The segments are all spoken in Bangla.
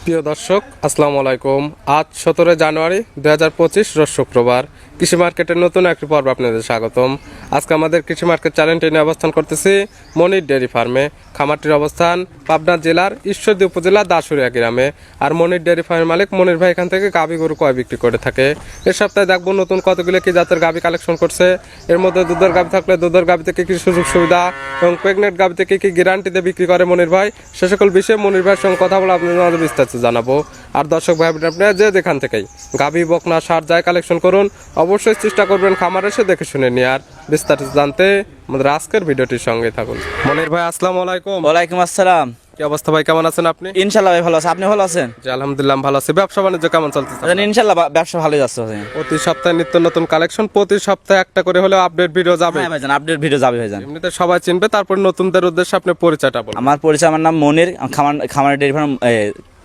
প্রিয় দর্শক আসসালামু আলাইকুম। আজ 17 জানুয়ারি 2025 রোজ শুক্রবার। কৃষি মার্কেটের নতুন একটি পর্ব আপনাদের স্বাগতম। আজকে আমাদের কৃষি মার্কেট চ্যানেলটি নিয়ে অবস্থান করতেছি মনির ডেয়ারি ফার্মে। খামারটির অবস্থান পাবনা জেলার ঈশ্বরদী উপজেলা দাসুরিয়া গ্রামে। আর মনির ডেয়ারি ফার্মের মালিক মনির ভাই এখান থেকে গাভী গরু কয় বিক্রি করে থাকে। এর সপ্তাহে দেখবো নতুন কতগুলো কি জাতের গাভী কালেকশন করছে। এর মধ্যে দুধের গাভী থাকলে দুধের গাভী থেকে কি সুযোগ সুবিধা এবং প্রেগনেন্ট গাভী থেকে কি গ্যারান্টিতে বিক্রি করে মনির ভাই, সে সকল বিষয়ে মনির ভাইয়ের সঙ্গে কথা বলে আপনাদের বিস্তারিত জানাবো। আর দর্শক ভাই আপনারা যে যেখান থেকেই গাভী বকনা সার যায় কালেকশন করুন, অবশ্যই চেষ্টা করবেন খামার এসে দেখে শুনে নিয়ে। আর বিস্তারিত জানতে আমাদের আজকের ভিডিওটির সঙ্গে থাকুন। মনির ভাই আসসালামু আলাইকুম। ওয়ালাইকুম আসসালাম। কি অবস্থা ভাই, কেমন আছেন আপনি? ইনশাআল্লাহ ভাই ভালো আছে, আপনি ভালো আছেন? জি আলহামদুলিল্লাহ ভালো আছি। ব্যবসা বাণিজ্য কেমন চলতেছে? ইনশাআল্লাহ ব্যবসা ভালোই যাচ্ছে। প্রতি সপ্তাহে নিত্য নতুন কালেকশন, প্রতি সপ্তাহে একটা করে হলেও আপডেট ভিডিও যাবে। হ্যাঁ ভাইজান, আপডেট ভিডিও যাবে ভাইজান। এমনিতে সবাই চিনবে, তারপর নতুনদের উদ্দেশ্যে আপনি পরিচয়টা বলুন। আমার পরিচয়, আমার নাম মনির, খামার ডেয়ারি ফার্ম,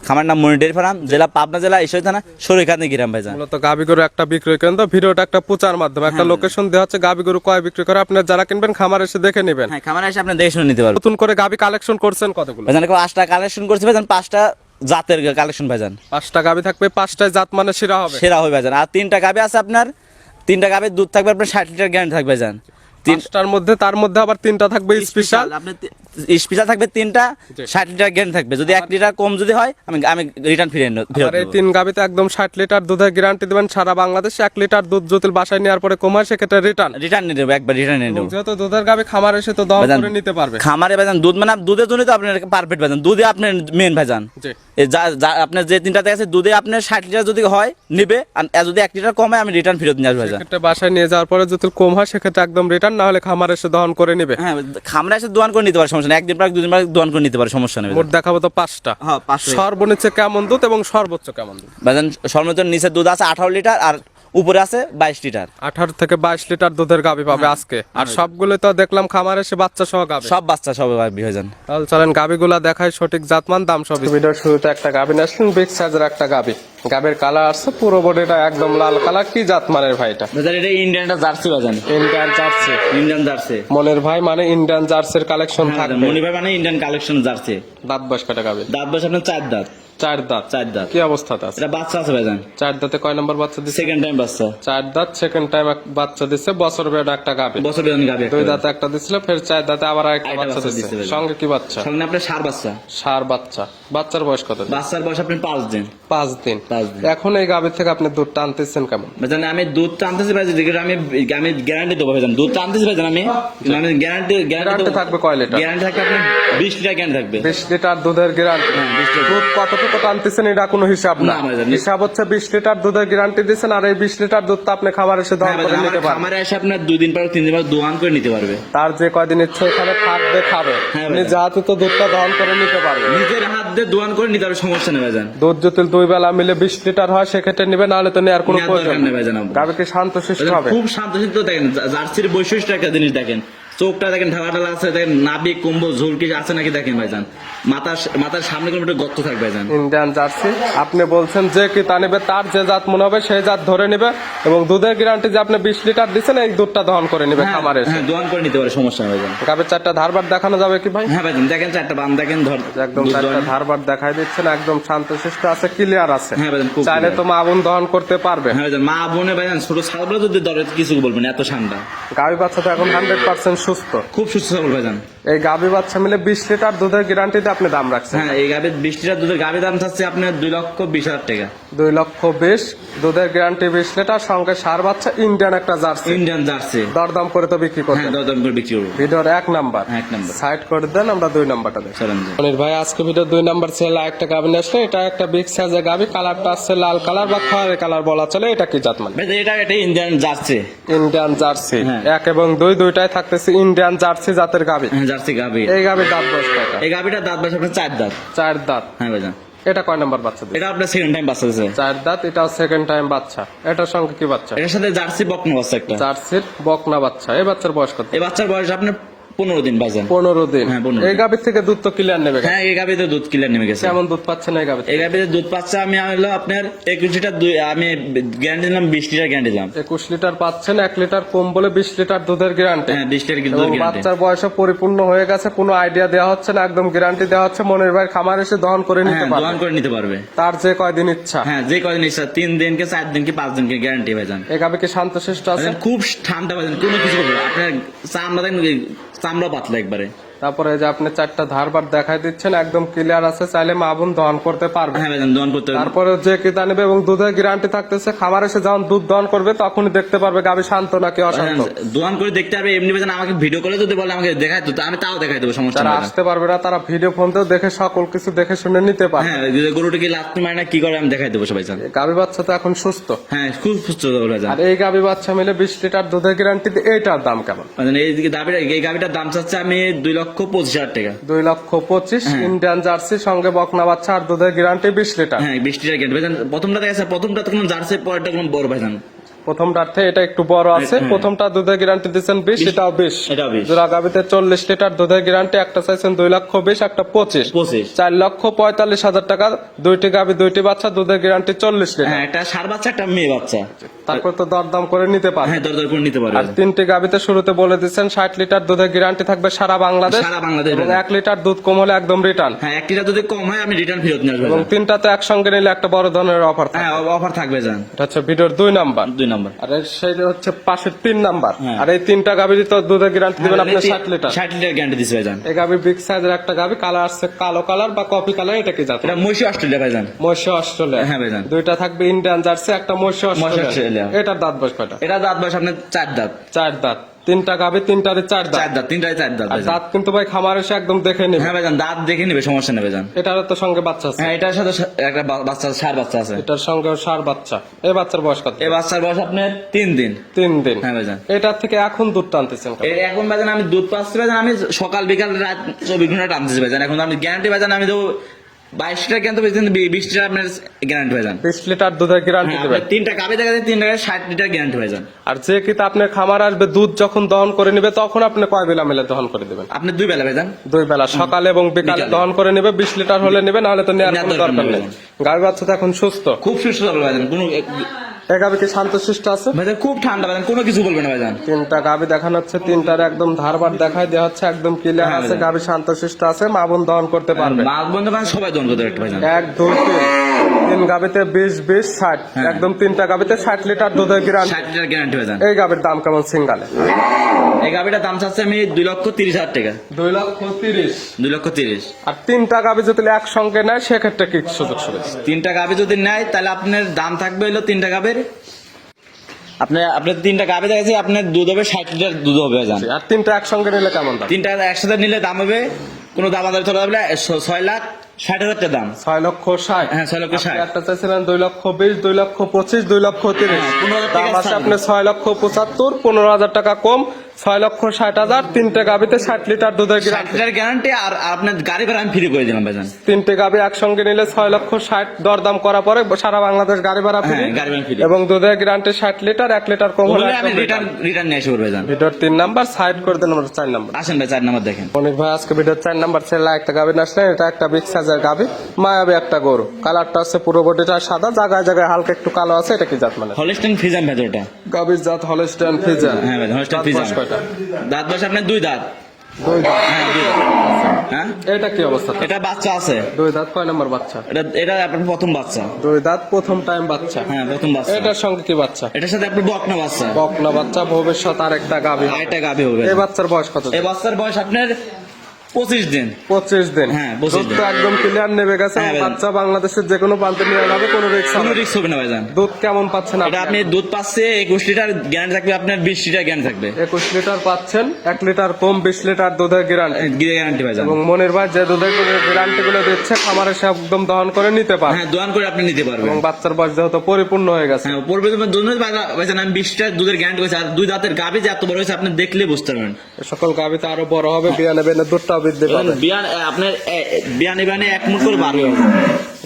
খামার নাম মনির ডেয়ারি ফার্ম, জেলা পাবনা জেলা ঈশ্বরদী থানা সরিকানি গ্রাম ভাইজান। মূলত গাভী গরু একটা বিক্রয় কেন্দ্র, ভিডিওটা একটা প্রচার মাধ্যমে একটা লোকেশন দেওয়া হচ্ছে, গাভী গরু কয় বিক্রি করে আপনার যারা কিনবেন খামার এসে দেখে নেবেন। হ্যাঁ, খামারে এসে আপনি দেখে শুনে নিতে পারবেন। নতুন করে গাভী কালেকশন করছেন কতগুলো? ভাইজান 5টা কালেকশন করছি ভাইজান, 5টা জাতের কালেকশন ভাইজান। 5টা গাভী থাকবে, 5টায় জাত মানে সেরা হবে। সেরা হবে ভাইজান। আর 3টা গাভী আছে আপনার, 3টা গাভীর দুধ থাকবে আপনার 60 লিটার গ্যারান্টি থাকবে ভাইজান। 5টার মধ্যে তার মধ্যে আবার 3টা থাকবে স্পেশাল। আপনি স্পেশাল থাকবে 3টা 60 লিটার গ্যারান্টি থাকবে। যদি 1 লিটার কম যদি হয় আমি রিটার্ন ফিরে নেব। আর এই 3 গাভীতে একদম 60 লিটার দুধের গ্যারান্টি দিবেন সারা বাংলাদেশে। 1 লিটার দুধ যদি বাসায় নেওয়ার পরে কম হয় সেক্ষেত্রে রিটার্ন নিয়ে নেব, একবার রিটার্ন নিয়ে নেব। যেহেতু দুধের গাভী খামার এসে তো দহন করে নিতে পারবে। খামারে ভাইজান দুধ মানে দুধের জন্য তো আপনার পারফেক্ট ভাইজান, দুধে আপনার মেন ভাইজান। জি আপনার যে 3টাতে আছে দুধে আপনার 60 লিটার যদি হয় নিবে, আর যদি 1 লিটার কম হয় আমি রিটার্ন ফেরত নিয়ে আসবো ভাইজান। সেক্ষেত্রে বাসায় নিয়ে যাওয়ার পরে যদি কম হয় সেক্ষেত্রে একদম রিটার্ন, না হলে খামার এসে দহন করে নিবে। হ্যাঁ, খামারে এসে দোয়ান করে নিতে পারে, সমস্যা নেই। একদিন পর 2 দিন পর দোয়ান করে নিতে পারে, সমস্যা নেই। মোট দেখাবো তো 5টা। হ্যাঁ, 5টা। সর্বনিচ্চ কেমন দুধ এবং সর্বোচ্চ কেমন দুধ? ভাইজান সর্বোচ্চ নিচে দুধ আছে 18 লিটার আর উপরে আছে 22 লিটার। 18 থেকে 22 লিটার দুধের গাভী পাবে আজকে। আর সবগুলো তো দেখলাম খামার এসে বাচ্চা সহ গাভী, সব বাচ্চা সব ভাইজান। তাহলে চলেন গাভীগুলা দেখাই, সঠিক জাতমান দাম সব। ভিডিওর শুরুতে একটা গাভী আসলেন, বিগ সাইজের একটা গাভী। গাভীর কালার আসছে পুরো বডিটা একদম লাল কালার। কি জাত মানের ভাই এটা? ভাইজান এটা ইন্ডিয়ানটা জার্সি ভাইজান। Indian jersey. Indian jersey. মনের ভাই মানে ইন্ডিয়ান জার্সির কালেকশন থাকবে। মনি ভাই মানে ইন্ডিয়ান কালেকশন জার্সি। দাঁত বয়স কটা গাভী? দাঁত বয়স আপনার 4 দাঁত। 4 দাঁত। 4 দাঁত। কি অবস্থাতে আছে? এটা বাচ্চা আছে ভাইজান। 4 দাঁতে কয় নম্বর বাচ্চা দিচ্ছে? সেকেন্ড টাইম বাচ্চা। 4 দাঁত সেকেন্ড টাইম বাচ্চা দিচ্ছে। বছর বেড়া একটা গাভী। বছর বেতন গাবে। 2 দাঁতে একটা দিছিল, ফের 4 দাঁতে আবার একটা বাচ্চা দিচ্ছে। সঙ্গে কি বাচ্চা? সঙ্গে আপনার ষাঁড় বাচ্চা। ষাঁড় বাচ্চা। বাচ্চার বয়স কত? বাচ্চার বয়স আপনার 5 দিন। 5 দিন। 5 দিন। এখন এই গাভী থেকে আপনি দুধ টানতেছেন কেমন? ভাইজান আমি দুধ টানতেছি ভাইজান, আমি গ্যারান্টি দেবো ভাইজান। দুধ টানতেছি ভাইজান আমি গ্যারান্টি থাকবে কয় লিটার? গ্যারান্টি থাকবে আপনার 20 লিটার গ্যারান্টি থাকবে। 20 লিটার দুধের গ্যারান্টি। হ্যাঁ, 20 লিটার। দুধ কতটুকু টানতেছেন এটা কোনো হিসাব না। হিসাব হচ্ছে 20 লিটার দুধের গ্যারান্টি দিচ্ছেন, আর এই 20 লিটার দুধ তো আপনি খাবার এসে দহন করে নিতে পারবেন। খামারে এসে আপনার 2 দিন পর 3 দিন পর দোয়ান করে নিতে পারবে। তার যে কয়দিন ইচ্ছে এখানে থাকবে খাবে, আপনি যাতে তো দুধটা দহন করে নিতে পারবেন। নিজের হাত দিয়ে দোয়ান করে নিতে পারবে, সমস্যা নেই ভাইজান। দুধ যদি 2 বেলা মিলে 20 লিটার হয় সেক্ষেত্রে নিবে, নাহলে তো নেওয়ার কোনো প্রয়োজন নেই ভাইজান। গাভী কি শান্তশিষ্ট হবে? খুব শান্তশিষ্ট। দেখেন জার্সির বৈশিষ্ট্য একটা জিনিস দেখেন, চোখটা দেখেন ঢালা ঢালা আছে, দেখেন নাভি কুম্ভ ঝুলকি আছে নাকি দেখেন ভাইজান। মাথার সামনে কোনো একটা গর্ত থাকবে ভাইজান। ইন্ডিয়ান জার্সি আপনি বলছেন যে কি তা নেবে, তার যে জাত মনে হবে সেই জাত ধরে নেবে, এবং দুধের গ্যারান্টি যে আপনি 20 লিটার দিচ্ছেন এই দুধটা দহন করে নেবে খামারে এসে। হ্যাঁ, দোয়ান করে নিতে পারে, সমস্যা নেই ভাইজান। গাভীর 4টা ধারবার দেখানো যাবে কি ভাই? হ্যাঁ ভাইজান, দেখেন 4টা বান দেখেন, ধর একদম 4টা ধারবার দেখাই দিচ্ছেন, একদম শান্তশিষ্ট আছে, ক্লিয়ার আছে। হ্যাঁ ভাইজান, খুব চাইলে তো মা বোন দহন করতে পারবে। হ্যাঁ ভাইজান, মা বোনে ভাইজান ছোট ছাগল যদি ধরে কিছু বলবেন, এত ঠান্ডা। গাভী বাচ্চা তো এখন 100% সুস্থ, খুব সুস্থ ছাগল ভাইজান। এই গাভী বাচ্চা মিলে 20 লিটার দুধের গ্যারান্টিতে আপনি দাম রাখছেন। হ্যাঁ, এই গাভীর 20 লিটার দুধের গাভীর দাম থাকছে আপনার 2,20,000 টাকা। 2,20,000 দুধের গ্যারান্টি 20 লিটার, সঙ্গে ষাঁড় বাচ্চা ইন্ডিয়ান একটা জার্সি। Indian jersey. দরদাম করে তো বিক্রি করবেন? হ্যাঁ, দরদাম করে বিক্রি করবো। ভিডিওর 1 নাম্বার। 1 নাম্বার সাইড করে দেন, আমরা 2 নাম্বারটা দেখি। চলেন মনির ভাই আজকে ভিডিও 2 নাম্বার ছেলে একটা গাভী নিয়ে আসলে, এটা একটা বিগ সাইজের গাভী, কালারটা আছে লাল কালার বা খয়েরি কালার বলা চলে। এটা কি জাত মানে? এটা একটা ইন্ডিয়ান জার্সি। Indian jersey. হ্যাঁ। 1 এবং 2 দুইটাই থাকতেছে ইন্ডিয়ান জার্সি জাতের গাভী। হ্যাঁ, জার্সি গাভী। এই গাভীর দাঁত বয়স কয়টা? এই গাভীটার দাঁত বয়স আপনার 4 দাঁত। 4 দাঁত। হ্যাঁ ভাইজান। এটা কয় নাম্বার বাচ্চা দিচ্ছে? এটা আপনার সেকেন্ড টাইম বাচ্চা দিচ্ছে। 4 দাঁত, এটাও সেকেন্ড টাইম বাচ্চা। এটার সঙ্গে কি বাচ্চা? এটার সাথে জার্সি বকনা বাচ্চা একটা। জার্সির বকনা বাচ্চা। এই বাচ্চার বয়স কত? এই বাচ্চার বয়স আপনার 15 দিন ভাইজান। 15 দিন। হ্যাঁ, 15 এই দিন। গাভীর থেকে দুধ তো ক্লিয়ার নেবে। হ্যাঁ, এই গাভিতে দুধ ক্লিয়ার নেমে গেছে। কেমন দুধ পাচ্ছেন এই গাভী? এই গাভিতে দুধ পাচ্ছে আমি হলো আপনার 21 লিটার আমি গ্যারান্টি দিলাম, 20 লিটার গ্যারান্টি দিলাম। 21 লিটার পাচ্ছেন, 1 লিটার কম বলে 20 লিটার দুধের গ্যারান্টি। হ্যাঁ, 20 লিটার এবং দুধ গ্যারান্টি। বাচ্চার বয়স পরিপূর্ণ হয়ে গেছে, কোনো আইডিয়া দেওয়া হচ্ছে না, একদম গ্যারান্টি দেওয়া হচ্ছে। মনির ভাই খামার এসে দহন করে নিতে হ্যাঁ, পারবে, দোয়ান করে নিতে পারবে। তার যে কয়দিন ইচ্ছা। হ্যাঁ, যে কদিন ইচ্ছা, 3 দিন কি 4 দিন কি 5 দিন কি গ্যারান্টি ভাইজান। এই গাভী কি শান্তশিষ্ট আছে? ভাইজান খুব ঠান্ডা ভাইজান, কোনো কিছু করবে না। আপনার চামড়া দেখেন, চামড়া পাতলা একবারে। তারপরে এই যে আপনি 4টা ধারবার দেখাই দিচ্ছেন, একদম ক্লিয়ার আছে, চাইলে মা বোন দহন করতে পারবে। হ্যাঁ ভাইজান, দোয়ান করতে হবে। তারপরে যে কিতা নেবে এবং দুধের গ্যারান্টি থাকতেছে, খামার এসে যখন দুধ দহন করবে তখনই দেখতে পারবে গাভী শান্ত নাকি অশান্ত। দোয়ান করে দেখতে পারবে। এমনি ভাইজান আমাকে ভিডিও করে যদি বলে আমাকে দেখাই তো আমি তাও দেখাই দেবো, সমস্যা যারা নেই। আসতে পারবে না তারা ভিডিও ফোনতেও দেখে সকল কিছু দেখে শুনে নিতে পারবে। হ্যাঁ, গরুটা কি লাত মারে না কি করে আমি দেখাই দেবো সবাই জান। গাভী বাচ্চা তো এখন সুস্থ। হ্যাঁ, খুব সুস্থ ভাইজান। আর এই গাভী বাচ্চা মিলে 20 লিটার দুধের গ্যারান্টি, এইটার দাম কেমন? ভাইজান এই গাভিটার দাম চাচ্ছে আমি 2,25,000 টাকা। 2,25,000। হ্যাঁ। ইন্ডিয়ান জার্সি সঙ্গে বকনা বাচ্চা আর দুধের গ্যারান্টি 20 লিটার। হ্যাঁ, 20 লিটার গ্যারান্টি ভাইজান। প্রথমটা দেখা যাচ্ছে, প্রথমটা তো কোনো জার্সি, পরেরটা কোনো বড় ভাইজান। প্রথমটার থেকে এটা একটু বড় আছে। হ্যাঁ। প্রথমটা দুধের গ্যারান্টি দিচ্ছেন 20, এটাও 20। এটাও 20। জোড়া গাভীতে 40 লিটার দুধের গ্যারান্টি, একটা চাইছেন 2,20,000, একটা 25। 25। 4,45,000 টাকা। দুইটি গাভী দুইটি বাচ্চা, দুধের গ্যারান্টি 40 লিটার। হ্যাঁ, একটা ষাঁড় বাচ্চা, একটা মেয়ে বাচ্চা। তারপর তো দরদাম করে নিতে পারবে। হ্যাঁ, দরদর করে নিতে পারবে। আর 3টি গাভীতে শুরুতে বলে দিচ্ছেন 60 লিটার দুধের গ্যারান্টি থাকবে সারা বাংলাদেশ। সারা বাংলাদেশ। এবং 1 লিটার দুধ কম হলে একদম রিটার্ন। হ্যাঁ, এক লিটার যদি কম হয় আমি রিটার্ন ফেরত নিয়ে আসবো এবং ভাইজান। 3টাতে একসঙ্গে নিলে একটা বড় ধরনের অফার থাকবে। হ্যাঁ, অফার থাকবে জান। এটা হচ্ছে ভিডিওর 2 নাম্বার। 2 নম্বর। আর সেটা হচ্ছে পাশের 3 নাম্বার। হ্যাঁ। আর এই 3টা গাভীরই তো দুধের গ্যারান্টি দিবেন আপনি 60 লিটার। 60 লিটার গ্যারান্টি দিচ্ছে ভাইজান। এই গাভী বিগ সাইজের একটা গাভী, কালার আসছে কালো কালার বা কফি কালার, এটা কি জাত? এটা মহিষী অস্ট্রেলিয়া ভাইজান। মহিষী অস্ট্রেলিয়া। হ্যাঁ ভাইজান। দুইটা থাকবে ইন্ডিয়ান জার্সি, একটা মহিষী অস্ট্রেলিয়া। অস্ট্রেলিয়া। এটার দাঁত বয়স কয়টা? এটা দাঁত বয়স আপনার 4 দাঁত। 4 দাঁত। 3টা গাভী, 3টারে 4 দাঁত। 4 দাঁত, 3টায় 4 দাঁত আর ভাইজান। দাঁত কিন্তু ভাই খামার এসে একদম দেখে নেবে। হ্যাঁ ভাইজান, দাঁত দেখে নিবে, সমস্যা নেই ভাইজান। এটারও তো সঙ্গে বাচ্চা আছে। হ্যাঁ, এটার সাথে একটা বাচ্চা, ষাঁড় বাচ্চা আছে। এটার সঙ্গে ষাঁড় বাচ্চা। এই বাচ্চার বয়স কত? এই বাচ্চার বয়স আপনার 3 দিন। 3 দিন। হ্যাঁ ভাইজান। এটার থেকে এখন দুধ টানতেছেন কেন? এখন ভাইজান আমি দুধ পাচ্ছি ভাইজান, আমি সকাল বিকাল রাত 24 ঘন্টা টানতেছি ভাইজান। এখন আমি গ্যারান্টি ভাইজান আমি দেবো 22 লিটার, কিন্তু 20 লিটার আপনার গ্যারান্টি ভাইজান। 20 লিটার দুধের গ্যারান্টি হ্যাঁ, দিবেন। আপনার 3টা গাভী দেখা যায়, 3 টাকায় 60 লিটার গ্যারান্টি ভাইজান। আর যে কিতা আপনার খামার আসবে দুধ যখন দহন করে নিবে তখন আপনি কয় বেলা মিলে দহন করে দিবেন? আপনি 2 বেলা ভাইজান। 2 বেলা, সকালে এবং বিকালে বিকালে। দহন করে নিবে। 20 লিটার হলে নিবে, নাহলে তো নেওয়ার নেওয়ার কোনো দরকার দরকার নেই। নেই। গাভী বাচ্চা তো এখন সুস্থ। খুব সুস্থ হবে ভাইজান, কোনো এই গাভী কি শান্তশিষ্ট আছে? ভাইজান খুব ঠান্ডা ভাইজান, কোনো কিছু বলবে না ভাইজান। 3টা গাভী দেখানো হচ্ছে, 3টার একদম ধারবার দেখাই দেওয়া হচ্ছে, একদম ক্লিয়ার হ্যাঁ, আছে। ভাই। গাভী শান্তশিষ্ট আছে, মা বোন দহন করতে পারবে। মাছ বন্ধু ভাই সবাই দন করতে একটা ভাইজান। 1, 2, 3 গাভীতে 20, 20, 60। একদম 3টা গাভীতে 60 লিটার দুধের গ্যারান্টি। 60 লিটার গ্যারান্টি ভাইজান। এই গাভীর দাম কেমন সিঙ্গালে? এই গাভিটার দাম চাচ্ছে আমি 2,30,000 টাকা। 2,30,000। 2,30,000। আর 3টা গাভী যদি একসঙ্গে নেয় সেক্ষেত্রে কি সুযোগ সুবিধা? 3টা গাভি যদি নেয় তাহলে আপনার দাম থাকবে হলো 3টা গাভির আপনার 3টা গাভি দেখেছি আপনার দুধ হবে 60 লিটার দুধ হবে ভাইজান। আর 3টা একসঙ্গে নিলে কেমন দাম? 3টা একসাথে নিলে দাম হবে কোনো দাম আদার চলে যাবে 6,60,000 টাকা দাম। 6,60,000। হ্যাঁ, 6,60,000। একটা চাইছিলেন 2,20,000, 2,25,000, 2,30,000। হ্যাঁ, 15,000 দাম আছে আপনার 6,75,000, 15,000 টাকা কম। 6,60,000। 3টে গাভীতে 60 লিটার দুধের 60 গ্যারান্টি। Litre guarantee. আর আপনার গাড়ি ভাড়া আমি ফ্রি করে দিলাম ভাইজান। 3টে গাভী একসঙ্গে নিলে 6,60,000 দরদাম করা পরে সারা বাংলাদেশ গাড়ি ভাড়া ফ্রি। হ্যাঁ, গাড়ি ভাড়া ফ্রি। এবং দুধের গ্যারান্টি 60 লিটার, 1 লিটার কম হলে বললে আমি একদম রিটার্ন নিয়ে আসবো ভাইজান। ভিডিওর 3 নাম্বার সাইড করে দেন, আমরা 4 নাম্বার। আসেন ভাই, 4 নাম্বার দেখেন। অনেক ভাই আজকে ভিডিওর 4 নাম্বার ছেলে একটা গাভী আসলেন। এটা একটা বিগ সাইজের গাভী, মায়াবী একটা গরু। কালারটা হচ্ছে পুরো বডিটা সাদা, জায়গায় জায়গায় হালকা একটু কালো আছে। এটা কি জাত মানে? হলস্টাইন ফ্রিজিয়ান ভেতরটা। গাভীর জাত হলস্টাইন ফ্রিজিয়ান। হ্যাঁ ভাই, হলস্টাইন দাঁত ফ্রিজিয়ান। বয়স কয়টা? দাঁত বয়স আপনার 2 দাঁত। 2 দাঁত। হ্যাঁ, 2 দাঁত। হ্যাঁ, এটা কি অবস্থা? এটা বাচ্চা আছে। 2 দাঁত কয় নাম্বার বাচ্চা? এটা আপনার প্রথম বাচ্চা। 2 দাঁত প্রথম টাইম বাচ্চা। হ্যাঁ, প্রথম বাচ্চা। এটার সঙ্গে কি বাচ্চা? এটার সাথে আপনার বকনা বাচ্চা। বকনা বাচ্চা, ভবিষ্যৎ আর একটা গাভী। আরেকটা গাভী হবে। এই বাচ্চার বয়স কত? এই বাচ্চার বয়স আপনার 25 দিন। 25 দিন। হ্যাঁ, 25 দুধ তো একদম ক্লিয়ার নেবে গেছে। হ্যাঁ, ভাই। বাচ্চা বাংলাদেশের যে কোনো প্রান্তে নিয়ে যাবে, কোনো রিস্ক কোনো হবে না। রিস্ক হবে না ভাইজান। দুধ কেমন পাচ্ছেন এটা আপনি দুধ পাচ্ছে 21 লিটার গ্যারান্টি থাকবে, আপনার 20 লিটার গ্যারান্টি থাকবে। 21 লিটার পাচ্ছেন, 1 লিটার কম, 20 লিটার দুধের গ্যারান্টি। গ্যারান্টি ভাইজান। এবং মনির ভাই যে দুধের গ্যারান্টি গুলো দিচ্ছে খামারে সে একদম দহন করে নিতে পারে। হ্যাঁ, দোয়ান করে আপনি নিতে পারবেন। এবং বাচ্চার বয়স যেহেতু পরিপূর্ণ হয়ে গেছে। হ্যাঁ, পূর্বে তোমার দুধ ভাইজান আমি 20 লিটার দুধের গ্যারান্টি করেছি। আর 2 দাঁতের গাভী যে এত বড় হয়েছে আপনি দেখলে বুঝতে পারবেন। এ সকল গাভীতে আরো বড় হবে, বিয়া নেবে না, দুধটা দুধটাও বৃদ্ধি পাবে। বিয়ান আপনার বিয়ানে বিয়ানে 1 মুঠ করে বাড়বে।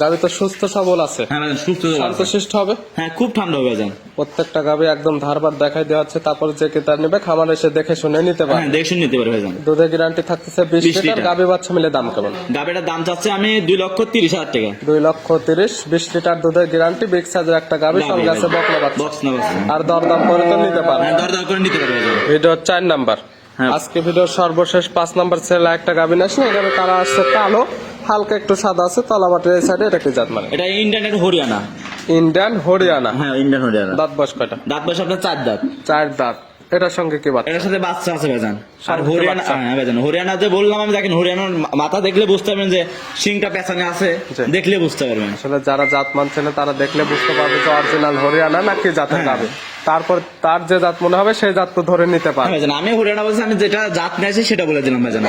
গাভী তো সুস্থ সবল আছে, হ্যাঁ ভাইজান সুস্থ আছে। শান্তশিষ্ট হবে। হ্যাঁ খুব ঠান্ডা হবে ভাইজান। প্রত্যেকটা গাভী একদম ধারবার দেখাই দেওয়া হচ্ছে, তারপর যে ক্রেতা নেবে খামার এসে দেখে শুনে নিতে পারে। হ্যাঁ দেখে নিতে পারবে ভাইজান। দুধের গ্যারান্টি থাকতেছে 20 লিটার। লিটার। গাভী বাচ্চা মিলে দাম কেমন? গাবিটার দাম চাচ্ছে আমি 2,30,000 টাকা। 2,30,000, 20 লিটার দুধের গ্যারান্টি, বিগ সাইজের একটা গাভী, সঙ্গে আছে বকনা বাচ্চা। বক্স না বক্স। আর দরদাম করে তো নিতে পারবে। হ্যাঁ দরদাম করে নিতে পারবে ভাইজান। ভিডিওর 4 নাম্বার। হ্যাঁ। আজকে ভিডিওর সর্বশেষ 5 নাম্বার ছেলে একটা গাভী আসে, এখানে কারা আসছে কালো, হালকা একটু সাদা আছে, তলাবাটের এই সাইডে। এটা কি জাত মানে? এটা ইন্ডিয়ান হরিয়ানা। ইন্ডিয়ান হরিয়ানা। হ্যাঁ ইন্ডিয়ান হরিয়ানা। দাঁত বয়স কয়টা? দাঁত বয়স আপনার 4 দাঁত। 4 দাঁত। এটার সঙ্গে কি বাচ্চা? এটার সাথে বাচ্চা আছে ভাইজান। আর সাথে হরিয়ানা, বাচ্চা। হ্যাঁ ভাইজান হরিয়ানা যে বললাম আমি, দেখেন হরিয়ানার মাথা দেখলে বুঝতে পারবেন যে শিংটা পেছনে আছে, জি। দেখলে বুঝতে পারবেন। আসলে যারা জাত মানছে না তারা দেখলে বুঝতে পারবে যে অরিজিনাল হরিয়ানা নাকি জাতের হ্যাঁ। গাভী। তারপর তার যে জাত মনে হবে সেই জাত তো ধরে নিতে হ্যাঁ পারবে। ভাইজান আমি হরিয়ানা বলছি, আমি যেটা জাত নিয়েছি সেটা বলে দিলাম ভাইজান।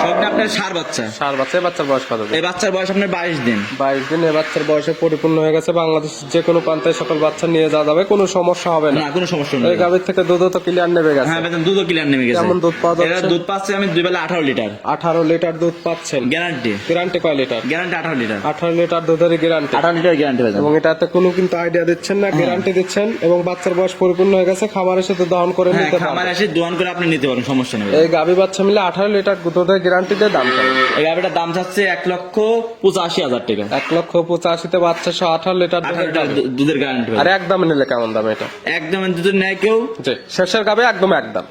সবটা আপনার সার বাচ্চা। সার বাচ্চা। এই বাচ্চার বয়স কত দিন? এই বাচ্চার বয়স আপনার 22 দিন। 22 দিন। এই বাচ্চার বয়সে পরিপূর্ণ হয়ে গেছে। বাংলাদেশ যে কোনো প্রান্তে সকল বাচ্চা নিয়ে যাওয়া যাবে, কোনো সমস্যা হবে না। না কোনো সমস্যা এই নেই। গাভীর থেকে দুধও তো ক্লিয়ার নেবে গেছে। হ্যাঁ ভাইজান দুধও ক্লিয়ার নেমে গেছে। কেমন দুধ পাওয়া যাচ্ছে? এটা দুধ পাচ্ছে আমি 2 বেলা 18 লিটার 18 লিটার দুধ পাচ্ছেন। গ্যারান্টি। গ্যারান্টি কয় লিটার? Guarantee 18 litre. 18 লিটার দুধের গ্যারান্টি। 18 লিটার গ্যারান্টি ভাইজান। এবং এটাতে কোনো কিন্তু আইডিয়া দিচ্ছেন না, গ্যারান্টি দিচ্ছেন। এবং বাচ্চার বয়স পরিপূর্ণ হয়ে গেছে, খাবার এসে তো দহন করে হ্যাঁ নিতে খামার পারবে। এসে দোয়ান করে আপনি নিতে পারেন, সমস্যা নেই। এই গাভী বাচ্চা মিলে 18 লিটার দুধের গ্যারান্টি দিয়ে দাম কেমন? এই গাবিটার দাম চাচ্ছে 1,85,000 টাকা। 1,85,000 বাচ্চা সহ 18 লিটার 18 দুধের লিটার গাভী। দুধের গ্যারান্টি। আর একদম নিলে কেমন দাম এটা? একদম দুধের নেয় কেউ জি, শেষের গাভী একদম একদম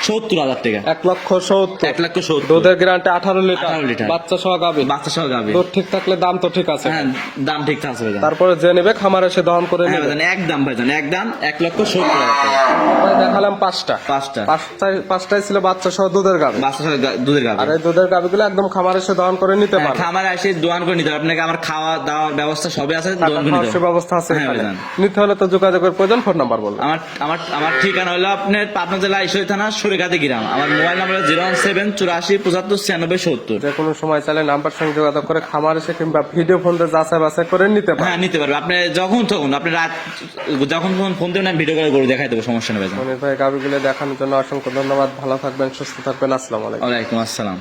70,000 টাকা। 1,70,000। 1,70,000 দুধের গ্যারান্টি 18 লিটার 18 লিটার। বাচ্চা সহ গাভী। বাচ্চা সহ গাবি। দুধ ঠিক থাকলে দাম তো ঠিক আছে। হ্যাঁ দাম ঠিক আছে ভাইজান। তারপরে যে নেবে খামার এসে দহন করে হ্যাঁ নেবে। ভাইজান একদম ভাইজান একদম 1,70,000 টাকা। আমরা দেখালাম 5টা। 5টা পাঁচটাই ছিল বাচ্চা সহ দুধের গাভী। বাচ্চা সহ দুধের গাবি। আর এই দুধের গাভীগুলো একদম খামার এসে দহন করে নিতে পারবে। খামারে এসে দোয়ান করে নিতে হবে। আপনাকে আমার খাওয়া দাওয়ার ব্যবস্থা সবই আছে, দোয়ান করে নিতে হবে। ব্যবস্থা আছে হ্যাঁ এখানে। ভাইজান। নিতে হলে তো যোগাযোগের প্রয়োজন। ফোন নাম্বার বলুন। আমার আমার আমার ঠিকানা হলো আপনার পাবনা জেলা ঈশ্বরী থানা সরিঘাতি গ্রাম। আমার মোবাইল নাম্বার 01784757070। যে কোনো সময় চাইলে নাম্বার সঙ্গে যোগাযোগ করে খামার এসে কিংবা ভিডিও ফোন দিয়ে যাচাই বাছাই করে নিতে পারবে। হ্যাঁ নিতে পারবে। আপনি যখন তখন আপনি রাত যখন ফোন দেবেন আমি ভিডিও করে গরু দেখাই দেবো, সমস্যা নেই ভাইজান। মনির ভাই গাভীগুলো দেখানোর জন্য অসংখ্য ধন্যবাদ। ভালো থাকবেন, সুস্থ থাকবেন। আসসালামু আলাইকুম। ওয়ালাইকুম আসসালাম।